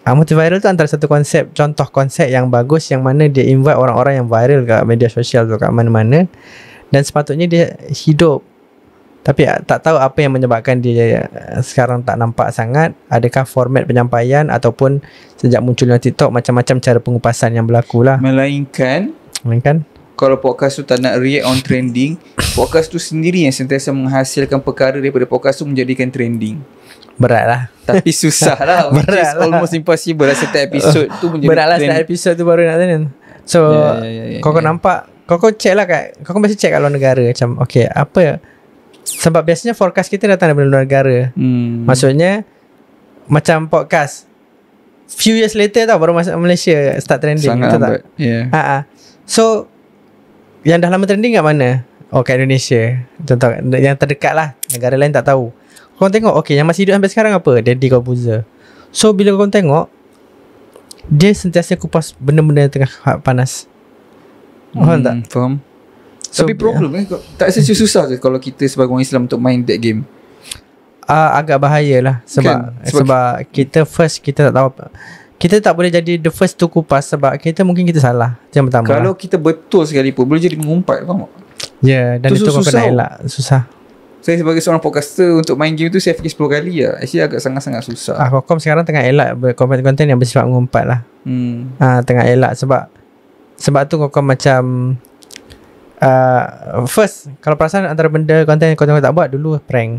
Multiviral tu antara satu konsep, contoh konsep yang bagus, yang mana dia invite orang-orang yang viral kat media sosial tu, kat mana-mana, dan sepatutnya dia hidup. Tapi tak tahu apa yang menyebabkan dia sekarang tak nampak sangat. Adakah format penyampaian, ataupun sejak munculnya TikTok, macam-macam cara pengupasan yang berlaku lah. Melainkan kalau podcast tu tak nak react on trending, podcast tu sendiri yang sentiasa menghasilkan perkara daripada podcast tu menjadikan trending. Berat lah. Tapi susah lah. Which is almost impossible lah. Setiap episode tu menjadi berat lah. Setiap episode tu baru nak tanya. So kau nampak, kau check lah kau biasa check kat luar negara. Macam okay, apa, sebab biasanya forecast kita datang daripada luar negara. Maksudnya macam podcast few years later tau baru masuk Malaysia start trending. Sangat lambat. So yang dah lama trending kat mana? Kat Indonesia. Contoh yang terdekat lah. Negara lain tak tahu. Kau tengok, okay, yang masih hidup sampai sekarang apa? Deddy Corbuzier. So bila kau tengok, dia sentiasa kupas benda-benda yang tengah panas. Faham tak? Faham. So, tapi problem tak rasa susah ke kalau kita sebagai orang Islam untuk main that game? Agak bahaya lah. Sebab kita first, kita tak tahu apa. Kita tak boleh jadi the first to kupas sebab mungkin kita salah. Yang pertama kalau lah. kita betul sekalipun boleh jadi mengumpat, faham tak? Ya, dan itu kau kena elak. Susah. Saya sebagai seorang podcaster untuk main game tu saya fikir 10 kali lah. Actually agak sangat-sangat susah. Kokom sekarang tengah elak konten-konten yang bersifat mengumpat lah. Tengah elak sebab tu Kokom macam first, kalau perasan antara benda konten yang kau tak buat dulu prank.